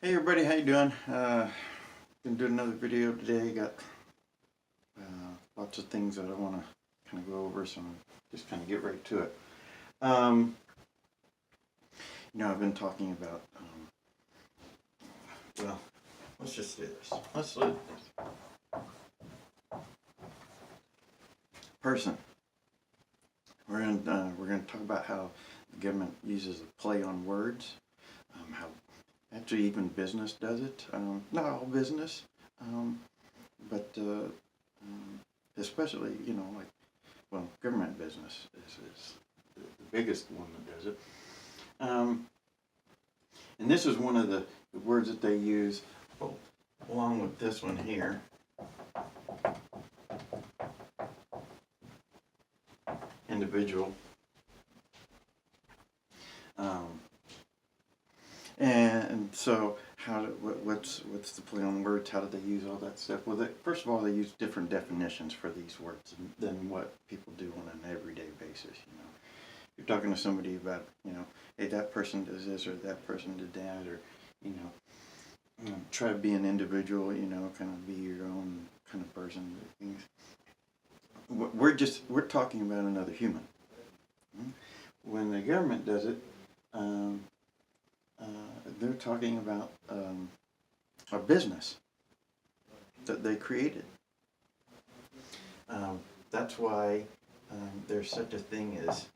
Hey everybody, how you doing? Gonna do another video today. Got lots of things that I want to kind of go over, so I'm just kind of get right to it. Um, I've been talking about. Well, let's just do this. Let's look at this person. We're gonna talk about how the government uses a play on words. How actually even business does it. Not all business, but especially government business is the biggest one that does it. And this is one of the words that they use along with this one here. Individual. And so, what's the play on words? How do they use all that stuff? Well, first of all, they use different definitions for these words than what people do on an everyday basis. You're talking to somebody about, hey, that person does this or that person did that, or try to be an individual. Kind of be your own kind of person. Things. We're talking about another human. When the government does it, they're talking about a business that they created. That's why there's such a thing as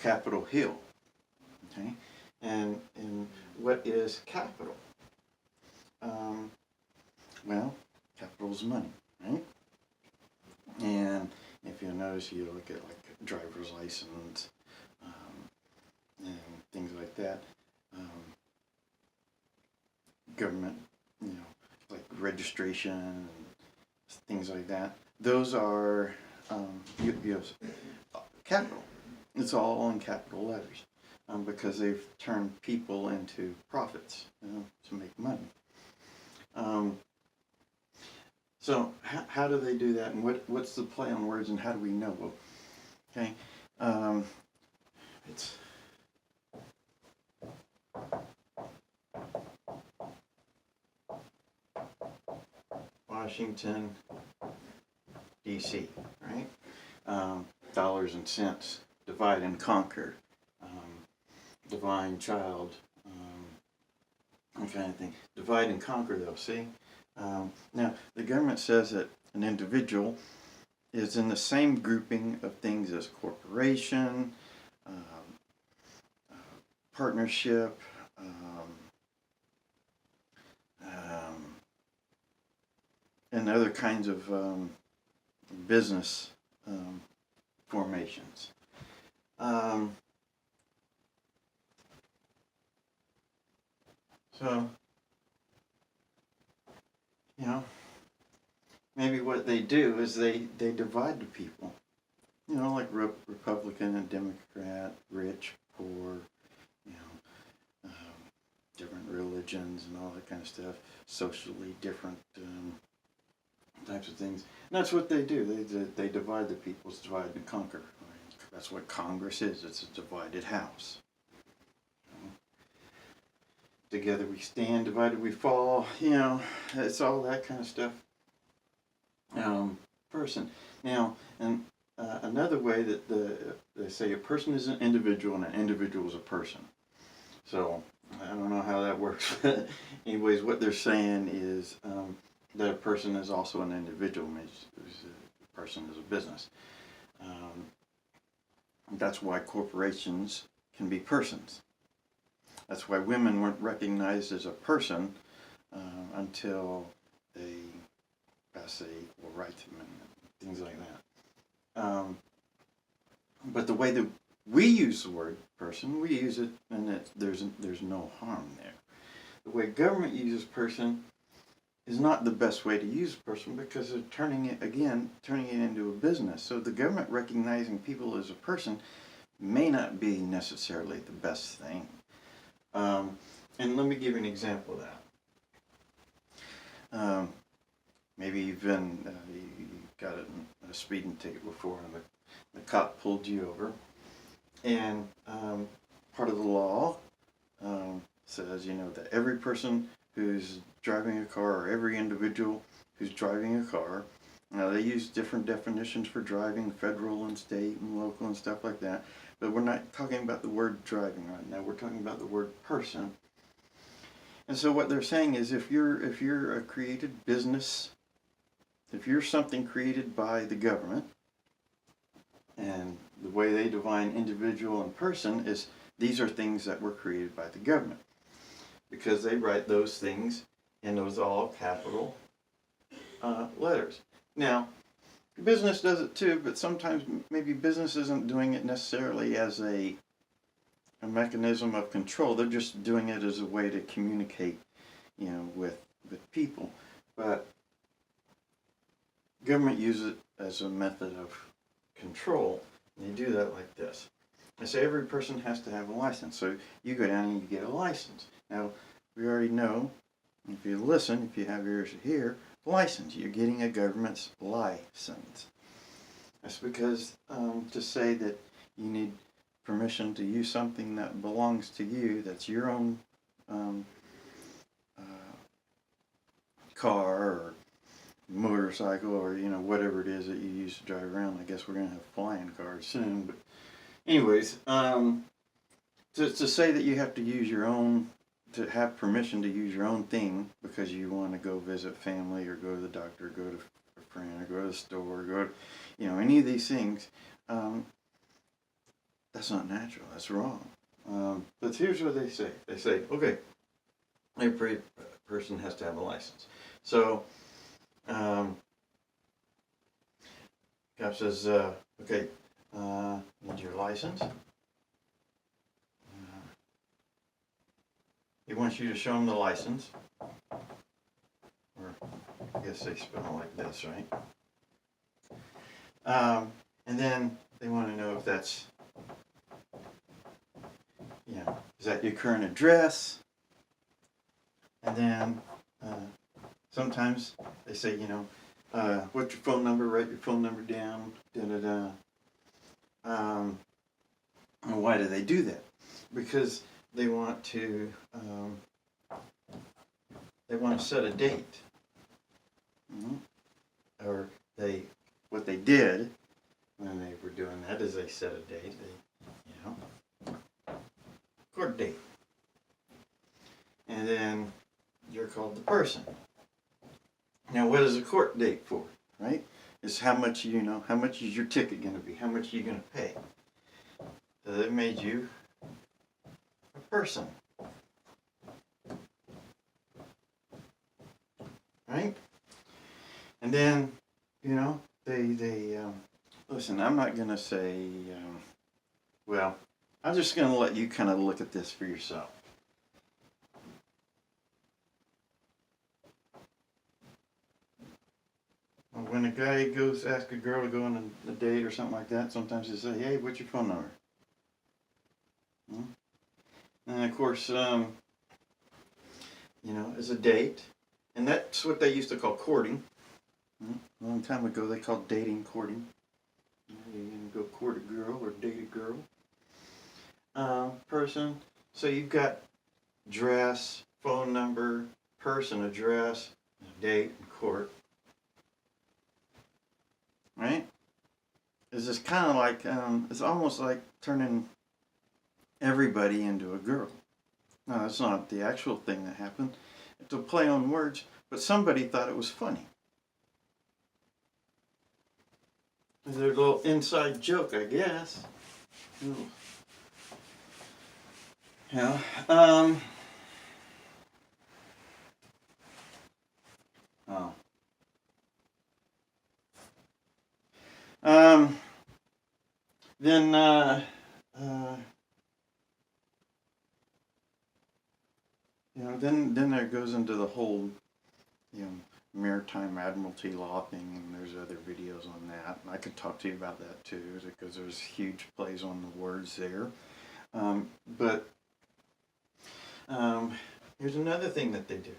Capitol Hill. Okay, and what is capital? Well, capital is money, right? And if you'll notice, you look at like driver's license and things like that. Government, like registration and things like that. Those are capital. It's all in capital letters because they've turned people into profits to make money. So how do they do that, and what's the play on words, and how do we know? Well, okay, it's Washington, D.C., right? Dollars and cents, divide and conquer, divine child, that kind of thing. Divide and conquer, though, see? Now, the government says that an individual is in the same grouping of things as corporation, partnership, and other kinds of business formations. So, maybe what they do is they divide the people. Like Republican and Democrat, rich, poor, different religions and all that kind of stuff, socially different types of things. And that's what they do. They divide the people. It's divide and conquer. That's what Congress is. It's a divided house. Together we stand, divided we fall. It's all that kind of stuff. Person. Now, and another way that they say a person is an individual and an individual is a person. So I don't know how that works, but anyways, what they're saying is that a person is also an individual. A person is a business. That's why corporations can be persons. That's why women weren't recognized as a person until they passed the Equal Rights Amendment, things like that. But the way that we use the word person, we use it, and there's no harm there. The way government uses person is not the best way to use person because they're turning it into a business. So the government recognizing people as a person may not be necessarily the best thing. And let me give you an example of that. Maybe you've you got a speeding ticket before, and the cop pulled you over, and part of the says, you know, that every person who's driving a car, or every individual who's driving a car, now they use different definitions for driving, federal and state and local and stuff like that, but we're not talking about the word driving right now. We're talking about the word person. And so what they're saying is, if you're a created business, if you're something created by the government, and the way they define individual and person is, these are things that were created by the government, because they write those things in those all capital letters. Now, business does it too, but sometimes maybe business isn't doing it necessarily as a mechanism of control. They're just doing it as a way to communicate, you know, with people. But government uses it as a method of control, and they do that like this. They say every person has to have a license. So you go down and you get a license. Now, we already know, if you listen, if you have ears to hear, license. You're getting a government's license. That's because to say that you need permission to use something that belongs to you, that's your own car or motorcycle, or you know, whatever it is that you use to drive around. I guess we're going to have flying cars soon, but anyways, to say that you have to use your own, to have permission to use your own thing because you want to go visit family or go to the doctor, go to a friend, or go to the store, go to, you know, any of these things, that's not natural. That's wrong. But here's what they say. They say, okay, every person has to have a license. So, cop says, okay, need your license. He wants you to show him the license. Or, I guess they spell it like this, right? And then they want to know if that's, you know, is that your current address? And then sometimes they say, you know, what's your phone number? Write your phone number down. And why do they do that? Because they want to set a date. Or what they did when they were doing that is they set a date. They, you know, court date. And then you're called the person. Now, what is a court date for, right? It's how much, you know, how much is your ticket going to be? How much are you going to pay? So they made you a person. Right? And then, you know, they listen, I'm not going to say, well, I'm just going to let you kind of look at this for yourself. When a guy goes to ask a girl to go on a date or something like that, sometimes they say, hey, what's your phone number? And of course, you know, as a date, and that's what they used to call courting. A long time ago, they called dating courting. You can go court a girl or date a girl. Person. So you've got dress, phone number, person, address, date, and court. Right? It's just kind of like, it's almost like turning everybody into a girl. No, that's not the actual thing that happened. It's a play on words, but somebody thought it was funny. It's a little inside joke, I guess. Yeah. Oh. Then you know, then there goes into the whole, you know, maritime admiralty law thing, and there's other videos on that. And I could talk to you about that too, because there's huge plays on the words there. But here's another thing that they do.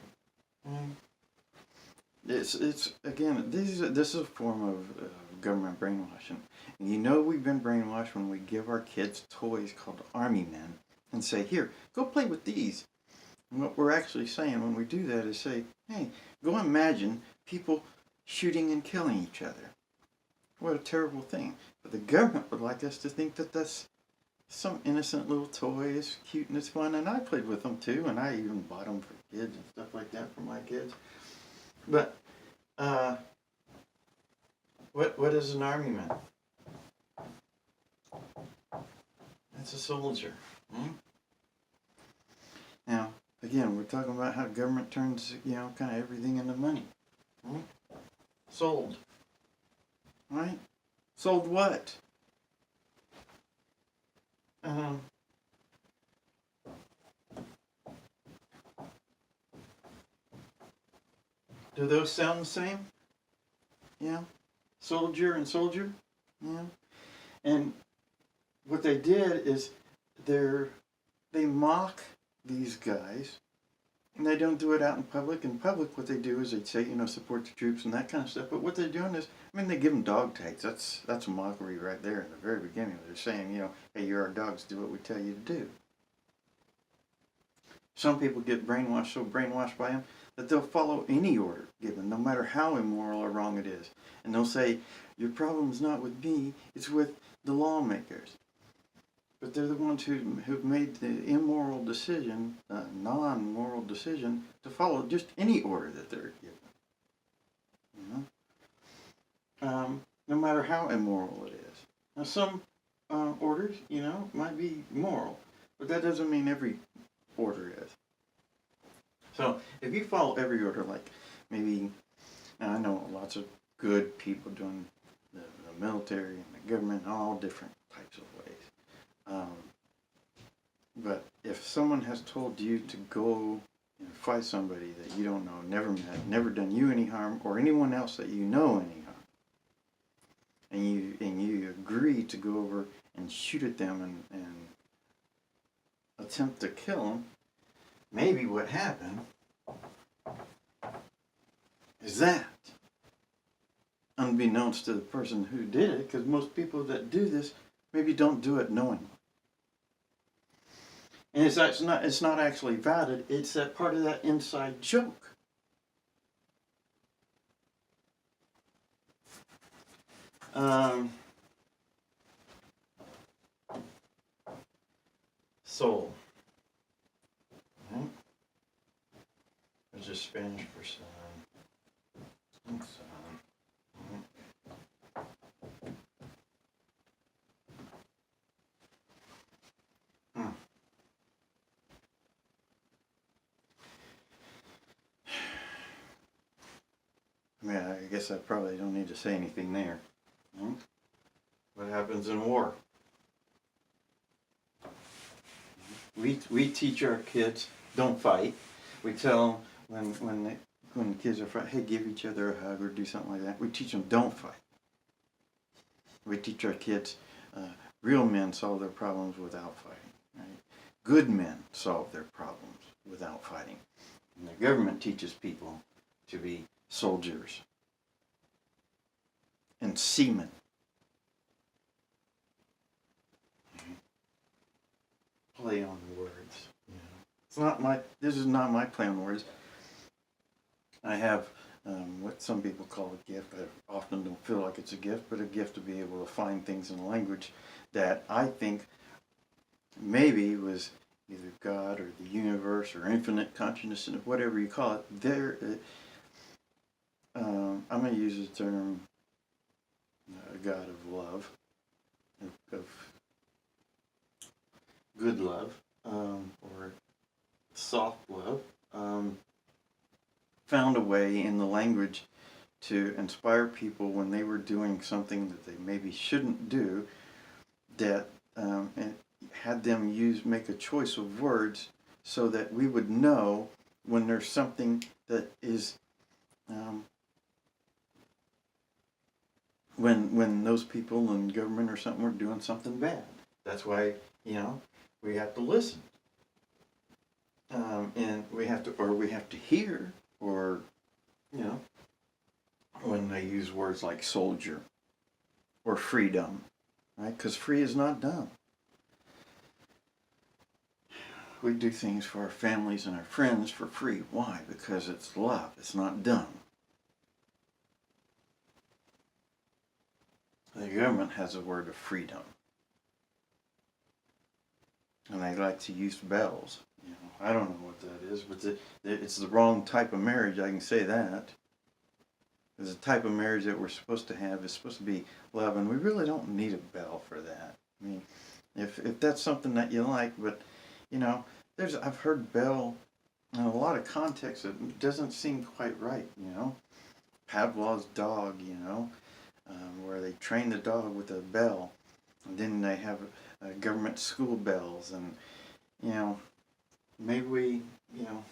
It's again, this is a form of government brainwashing. And you know, we've been brainwashed when we give our kids toys called army men and say, here, go play with these. And what we're actually saying when we do that is say, hey, go imagine people shooting and killing each other. What a terrible thing. But the government would like us to think that that's some innocent little toy, it's cute and it's fun, and I played with them too, and I even bought them for kids and stuff like that for my kids. But what is an army man? It's a soldier. Now, again, we're talking about how government turns, kind of everything into money. Sold. Right? Sold what? Do those sound the same? Yeah. Soldier and soldier? Yeah. And what they did is they mock these guys, and they don't do it out in public. In public, what they do is they say, support the troops and that kind of stuff. But what they're doing is, they give them dog tags. That's a mockery right there in the very beginning. They're saying, hey, you're our dogs, do what we tell you to do. Some people get so brainwashed by them, that they'll follow any order given, no matter how immoral or wrong it is. And they'll say, your problem's not with me, it's with the lawmakers. But they're the ones who've made the immoral decision, non-moral decision, to follow just any order that they're given. No matter how immoral it is. Now some orders, might be moral, but that doesn't mean every order is. So if you follow every order, like maybe, I know lots of good people doing the military and the government, all different types of ways. But if someone has told you to go and fight somebody that you don't know, never met, never done you any harm, or anyone else that you know any harm, and you agree to go over and shoot at them and attempt to kill them, maybe what happened is that, unbeknownst to the person who did it, because most people that do this maybe don't do it knowingly. And it's not actually valid, it's that part of that inside joke. Soul. Right? There's just Spanish for son. I guess I probably don't need to say anything there. What happens in war? We teach our kids, don't fight. We tell them when kids are fighting, hey, give each other a hug or do something like that. We teach them, don't fight. We teach our kids, real men solve their problems without fighting. Right? Good men solve their problems without fighting. And the government teaches people to be soldiers and seamen. Play on words. This is not my play on words. I have what some people call a gift. I often don't feel like it's a gift, but a gift to be able to find things in language that I think maybe was either God or the universe or infinite consciousness, whatever you call it. I'm going to use the term God of love, of good love, or soft love, found a way in the language to inspire people when they were doing something that they maybe shouldn't do, that and had them make a choice of words so that we would know when there's something that is when those people in government or something were doing something bad. That's why, we have to listen. And we have to hear, or, when they use words like soldier or freedom, right? Because free is not dumb. we do things for our families and our friends for free. Why? Because it's love. It's not dumb. The government has a word of freedom. And they like to use bells. You know, I don't know what that is, but it's the wrong type of marriage, I can say that. Because the type of marriage that we're supposed to have is supposed to be love, and we really don't need a bell for that. I mean, if that's something that you like, but, you know, I've heard bell in a lot of contexts that doesn't seem quite right, you know. Pavlov's dog, you know, where they train the dog with a bell, and then they have government school bells, and, you know, maybe we, you know,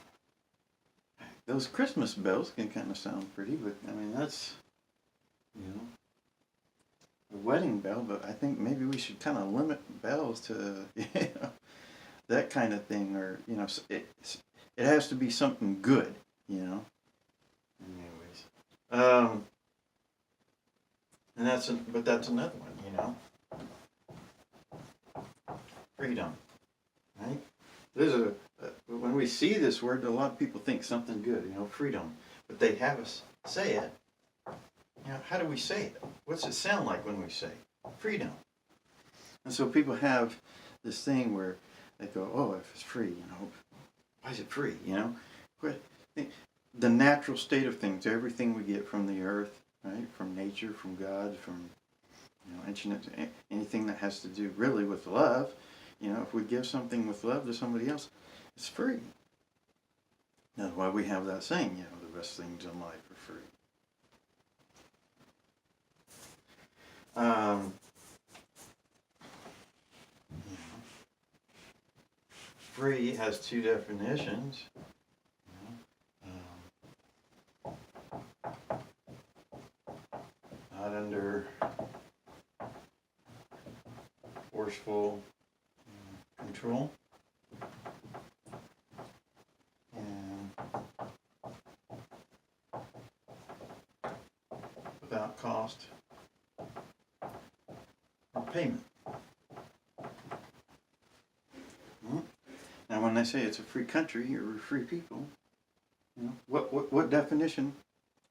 those Christmas bells can kind of sound pretty, but I mean, that's, you know, a wedding bell, but I think maybe we should kind of limit bells to, you know, that kind of thing, or, you know, it has to be something good, you know. Anyways, and that's another one, you know. Freedom, right? There's when we see this word, a lot of people think something good, you know, freedom. But they have us say it. You know, how do we say it? What's it sound like when we say freedom? And so people have this thing where they go, oh, if it's free, you know, why is it free, you know? The natural state of things, everything we get from the earth, right? From nature, from God, from, you know, ancient, anything that has to do really with love. You know, if we give something with love to somebody else, it's free. That's why we have that saying, you know, the best things in life are free. You know, free has two definitions. Not under forceful control, and without cost or payment. Now, when they say it's a free country or free people, you know, what definition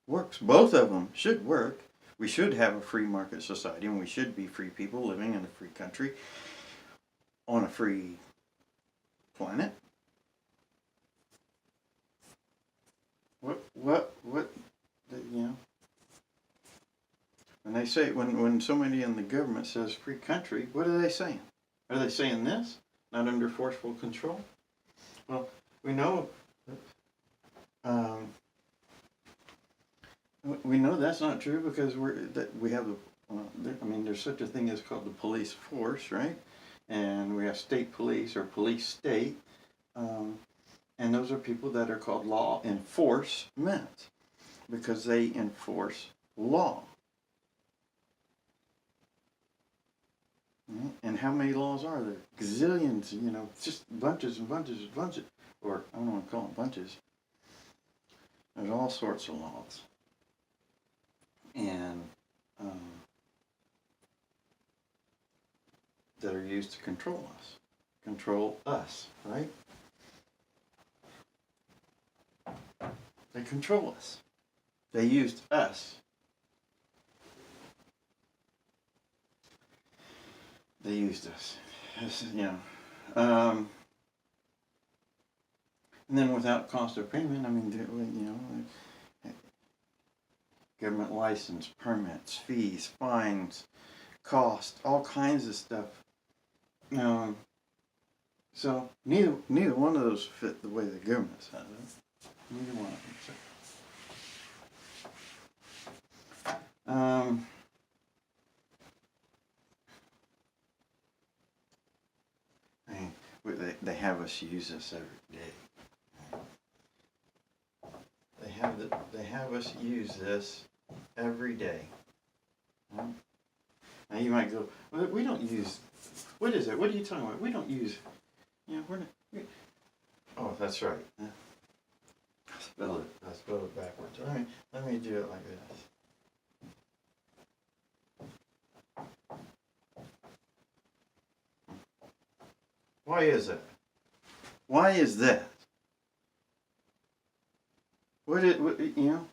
works? Both of them should work. We should have a free market society, and we should be free people living in a free country on a free planet. What, you know, when they say, when somebody in the government says free country, what are they saying? Are they saying this? Not under forceful control? Well, we know, that's not true, because we have I mean, there's such a thing as called the police force, right? And we have state police or police state, and those are people that are called law enforcement, because they enforce law. And how many laws are there? Gazillions, you know, just bunches and bunches and bunches, or I don't want to call them bunches. There's all sorts of laws. And that are used to control us, right? They control us. They used us. They used us, you know. And then without cost of payment, I mean, you know, government license, permits, fees, fines, cost, all kinds of stuff. So neither one of those fit the way the government says it. Neither one of them. They have us use this every day. They have us use this every day. Now you might go, well, we don't use. What is it? What are you talking about? We don't use. You know, we're not. Oh, that's right. I spelled it backwards. Let me do it like this. Why is that? Why is that? What, you know?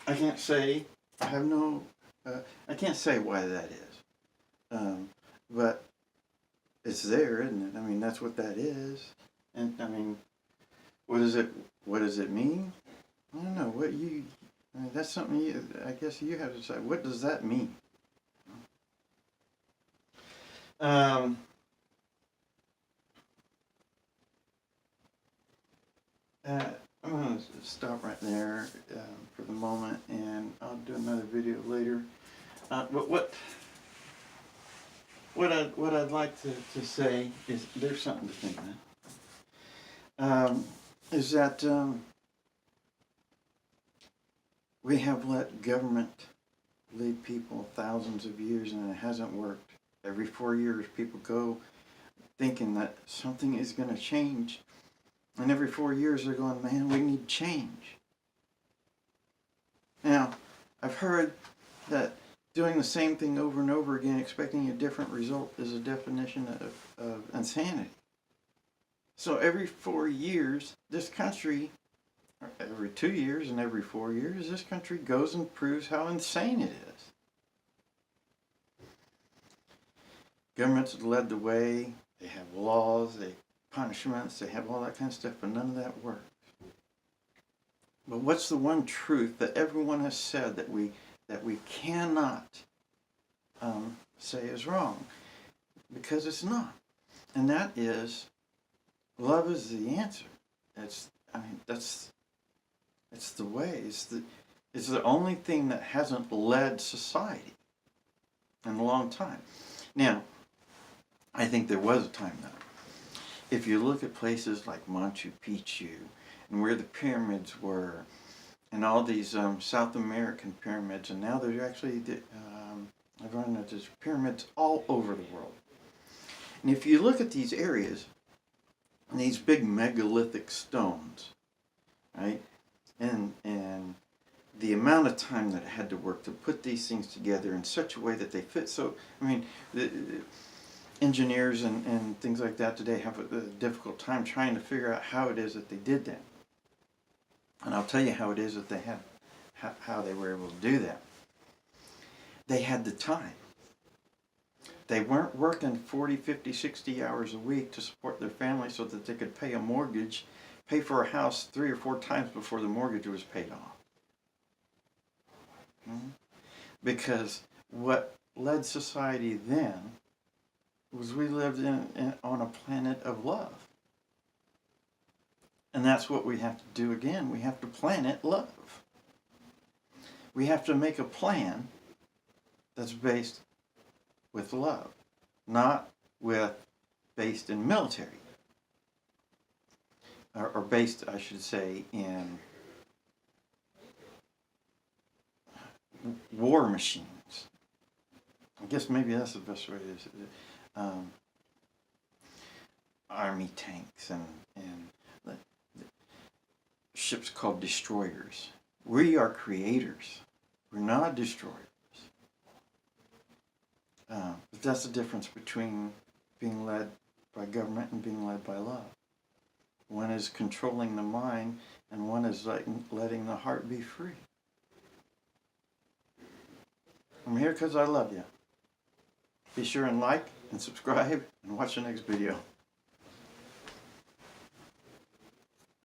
I can't say, I have no, I can't say why that is. But it's there, isn't it? I mean, that's what that is. And I mean, what does it mean? I don't know. I mean, that's something I guess you have to say. What does that mean? I'm going to stop right there for the moment, and I'll do another video later. But what I'd like to say is there's something to think about. Is that we have let government lead people thousands of years, and it hasn't worked. Every 4 years, people go thinking that something is going to change, and every 4 years they're going, man, we need change. Now, I've heard that doing the same thing over and over again, expecting a different result, is a definition of insanity. So every 4 years, this country, every 2 years and every 4 years, this country goes and proves how insane it is. Governments have led the way. They have laws, they have punishments, they have all that kind of stuff, but none of that works. But what's the one truth that everyone has said that we cannot say is wrong? Because it's not. And that is, love is the answer. It's the way. It's the only thing that hasn't led society in a long time. Now, I think there was a time though. If you look at places like Machu Picchu and where the pyramids were, and all these South American pyramids, and now there's actually I've run into pyramids all over the world. And if you look at these areas, and these big megalithic stones, right, and the amount of time that it had to work to put these things together in such a way that they fit. So, I mean, the engineers and things like that today have a difficult time trying to figure out how it is that they did that. And I'll tell you how it is that they had, how they were able to do that. They had the time. They weren't working 40, 50, 60 hours a week to support their family so that they could pay a mortgage, pay for a house 3 or 4 times before the mortgage was paid off. Because what led society then was we lived on a planet of love. And that's what we have to do again. We have to planet love. We have to make a plan that's based with love, not based in military. Or based, I should say, in war machines. I guess maybe that's the best way to say it. Army tanks and ships called destroyers. We are creators. We're not destroyers. But that's the difference between being led by government and being led by love. One is controlling the mind, and one is letting the heart be free. I'm here because I love you. Be sure and like and subscribe and watch the next video.